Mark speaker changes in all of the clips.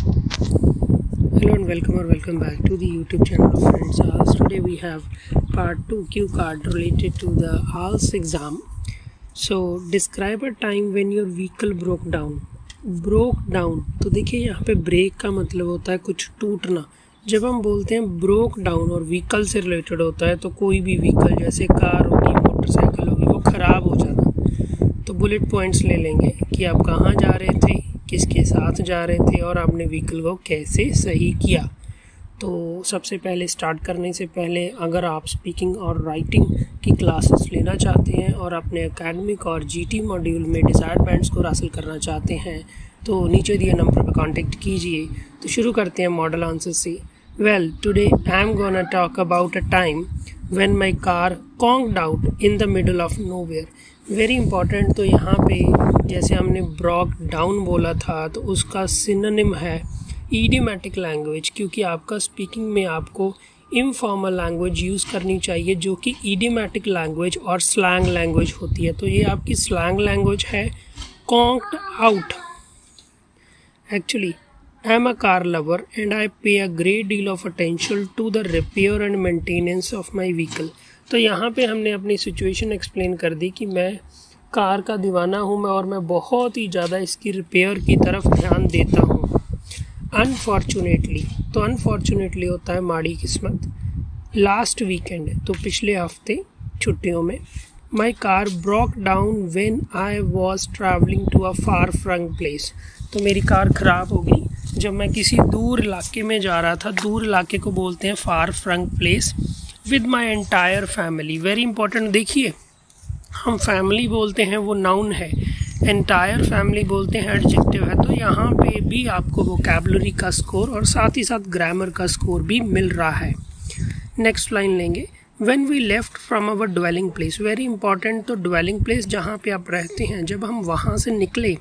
Speaker 1: Hello and welcome back to the YouTube channel of Friends. Today we have part 2 cue card related to the IELTS exam. So describe a time when your vehicle broke down. तो देखिए यहाँ पे break का मतलब होता है कुछ टूटना. जब हम बोलते हैं ब्रोक डाउन और व्हीकल से रिलेटेड होता है तो कोई भी व्हीकल जैसे कार होगी, मोटरसाइकिल होगी, वो ख़राब हो जाना. तो बुलेट पॉइंट्स ले लेंगे कि आप कहाँ जा रहे थे, किसके साथ जा रहे थे और आपने व्हीकल को कैसे सही किया. तो सबसे पहले स्टार्ट करने से पहले अगर आप स्पीकिंग और राइटिंग की क्लासेस लेना चाहते हैं और अपने एकेडमिक और जीटी मॉड्यूल में डिज़ायर्ड बैंड्स को हासिल करना चाहते हैं तो नीचे दिए नंबर पर कांटेक्ट कीजिए. तो शुरू करते हैं मॉडल आंसर से. Well, today I am gonna talk about a time when my car conked out in the middle of nowhere. Very important. तो यहाँ पे जैसे हमने ब्रोक डाउन बोला था तो उसका सिनोनिम है ईडियोमैटिक लैंग्वेज, क्योंकि आपका स्पीकिंग में आपको इनफॉर्मल लैंग्वेज यूज़ करनी चाहिए जो कि ईडियोमैटिक लैंग्वेज और स्लैंग लैंग्वेज होती है. तो ये आपकी स्लैंग लैंग्वेज है. Conked out. Actually I am a car lover and I pay a great deal of attention to the repair and maintenance of my vehicle. तो यहाँ पे हमने अपनी सिचुएशन एक्सप्लेन कर दी कि मैं कार का दीवाना हूँ और मैं बहुत ही ज़्यादा इसकी रिपेयर की तरफ ध्यान देता हूँ. अनफॉर्चुनेटली, तो अनफॉर्चुनेटली होता है माड़ी किस्मत. लास्ट वीकेंड, तो पिछले हफ्ते छुट्टियों में, my car broke down when I was travelling to a far front place. तो मेरी कार ख़राब हो गई जब मैं किसी दूर इलाके में जा रहा था. दूर इलाके को बोलते हैं far front place. With my entire family. Very important. देखिए, हम फैमिली बोलते हैं वो नाउन है, एंटायर फैमिली बोलते हैं एडजेक्टिव है. तो यहाँ पे भी आपको वोकैबुलरी का स्कोर और साथ ही साथ ग्रामर का स्कोर भी मिल रहा है. नेक्स्ट लाइन लेंगे. When we left from our dwelling place. Very important. तो ड्वेलिंग प्लेस जहाँ पे आप रहते हैं, जब हम वहाँ से निकले,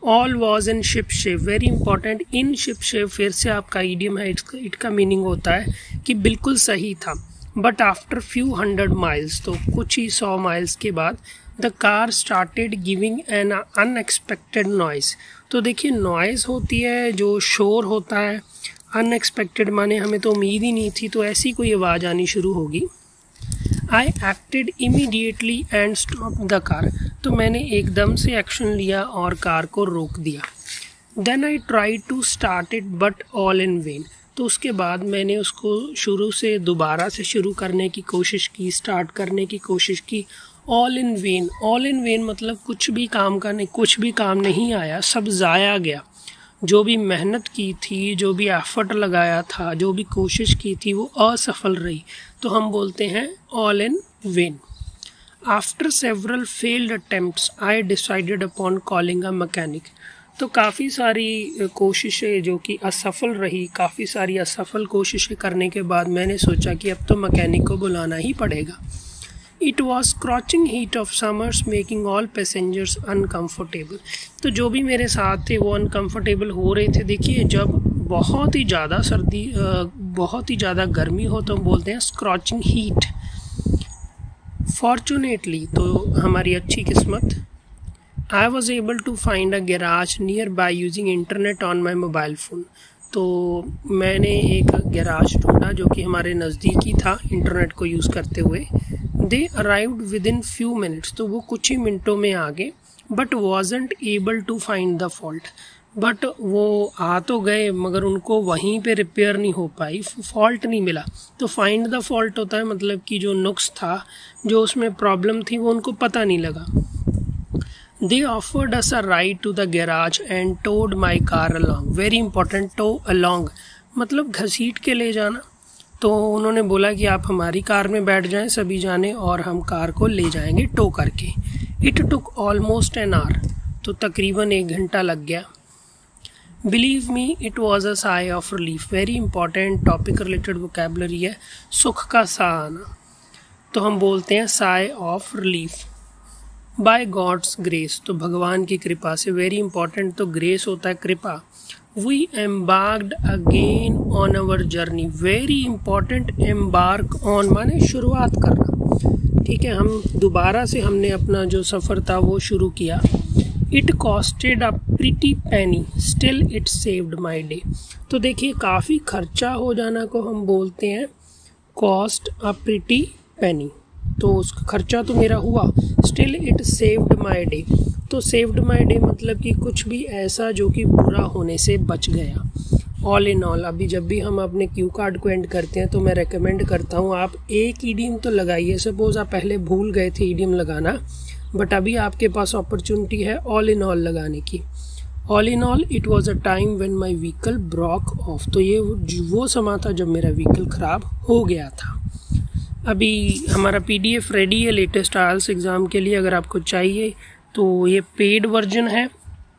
Speaker 1: all was in ship shape. Very important. In ship shape फिर से आपका ईडियम है. इट का मीनिंग होता है कि बिल्कुल सही था. But after few hundred miles, तो कुछ ही 100 माइल्स के बाद, the car started giving an unexpected noise. तो देखिए, नॉइज़ होती है जो शोर होता है. अनएक्सपेक्टेड माने हमें तो उम्मीद ही नहीं थी, तो ऐसी कोई आवाज़ आनी शुरू होगी. I acted immediately and stop the car. तो मैंने एकदम से एक्शन लिया और कार को रोक दिया. Then I try to start it but all in vain. तो उसके बाद मैंने उसको शुरू से दोबारा से शुरू करने की कोशिश की, स्टार्ट करने की कोशिश की. All in when. All in when मतलब कुछ भी काम नहीं आया, सब ज़ाया गया. जो भी मेहनत की थी, जो भी एफर्ट लगाया था, जो भी कोशिश की थी, वो असफल रही. तो हम बोलते हैं all in when. After several failed attempts I decided upon calling a mechanic. तो काफ़ी सारी कोशिशें जो कि असफल रही, काफ़ी सारी असफल कोशिशें करने के बाद मैंने सोचा कि अब तो मैकेनिक को बुलाना ही पड़ेगा. It was scorching heat of summers making all passengers uncomfortable. तो जो भी मेरे साथ थे वो अनकम्फर्टेबल हो रहे थे. देखिए, जब बहुत ही ज़्यादा सर्दी, बहुत ही ज़्यादा गर्मी हो तो हम बोलते हैं स्क्रॉचिंग हीट. फॉर्चुनेटली, तो हमारी अच्छी किस्मत, I was able to find a garage nearby using internet on my mobile phone. तो मैंने एक गैराज ढूंढा जो कि हमारे नज़दीक ही था इंटरनेट को यूज़ करते हुए. They arrived within few minutes. तो वो कुछ ही मिनटों में आ गए. But wasn't able to find the fault. But वो आ तो गए मगर उनको वहीं पे रिपेयर नहीं हो पाई, फॉल्ट नहीं मिला. तो फाइंड द फॉल्ट होता है मतलब कि जो नुक्स था, जो उसमें प्रॉब्लम थी, वो उनको पता नहीं लगा. They offered us a ride to the garage and towed my car along. Very important. tow along मतलब घसीट के ले जाना. तो उन्होंने बोला कि आप हमारी कार में बैठ जाएं सभी जाने और हम कार को ले जाएंगे टो करके. It took almost an hour. तो तकरीबन 1 घंटा लग गया. Believe me, it was a sigh of relief. Very important topic related vocabulary है. सुख का सा आना. तो हम बोलते हैं sigh of relief. By God's grace. तो भगवान की कृपा से. Very important. तो ग्रेस होता है कृपा. We embarked again on our journey. Very important. Embark on माने शुरुआत करना. ठीक है, हम दोबारा से हमने अपना जो सफ़र था वो शुरू किया. It costed a pretty Penney still it saved my day. तो देखिए काफ़ी खर्चा हो जाना को हम बोलते हैं कॉस्ट अ प्रिटी पेनी। तो उसका खर्चा तो मेरा हुआ, still it saved my day. तो सेव्ड माई डे मतलब कि कुछ भी ऐसा जो कि बुरा होने से बच गया। ऑल इन ऑल, अभी जब भी हम अपने क्यू कार्ड को एंड करते हैं तो मैं रेकमेंड करता हूँ आप एक ईडियम तो लगाइए। सपोज आप पहले भूल गए थे ईडियम लगाना, बट अभी आपके पास अपॉर्चुनिटी है ऑल इन ऑल लगाने की। All in all, it was a time when my vehicle broke of. तो ये वो समय था जब मेरा व्हीकल ख़राब हो गया था। अभी हमारा PDF रेडी है लेटेस्ट IELTS एग्ज़ाम के लिए। अगर आपको चाहिए तो ये पेड वर्जन है,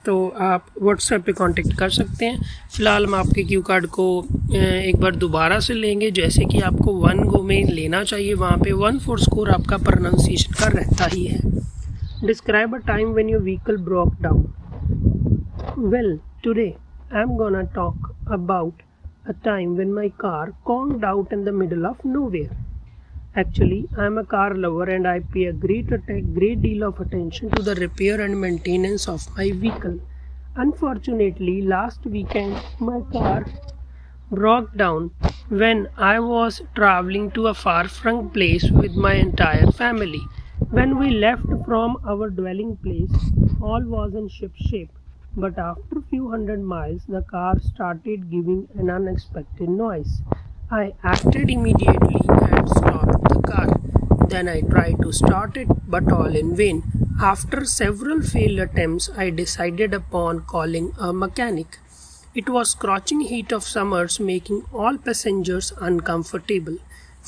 Speaker 1: तो आप व्हाट्सएप पे कांटेक्ट कर सकते हैं। फ़िलहाल हम आपके क्यू कार्ड को एक बार दोबारा से लेंगे, जैसे कि आपको 1 गो में लेना चाहिए। वहाँ पे 1/4 स्कोर आपका प्रोनाउंसिएशन का रहता ही है। Describe a time when your vehicle broke down. Well, today I am gonna talk about a time when my car conked out in the middle of nowhere. Actually, I am a car lover and I pay a great deal of attention to the repair and maintenance of my vehicle. Unfortunately, last weekend my car broke down when I was traveling to a far-flung place with my entire family. When we left from our dwelling place, all was in ship-shape. But after a few hundred miles, the car started giving an unexpected noise. I acted immediately and stopped the car. Then I tried to start it, but all in vain. After several failed attempts, I decided upon calling a mechanic. It was scorching heat of summers, making all passengers uncomfortable.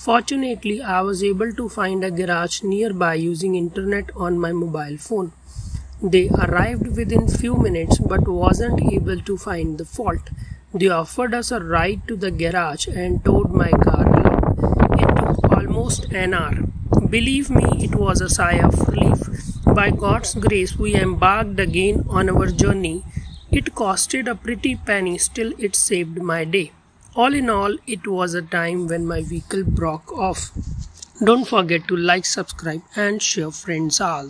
Speaker 1: Fortunately, I was able to find a garage nearby using internet on my mobile phone. They arrived within few minutes, but wasn't able to find the fault. They offered us a ride to the garage and towed my car along. It took almost an hour. Believe me, it was a sigh of relief. By God's grace, we embarked again on our journey. It costed a pretty penny, still it saved my day. All in all, it was a time when my vehicle broke off. Don't forget to like, subscribe and share friends all.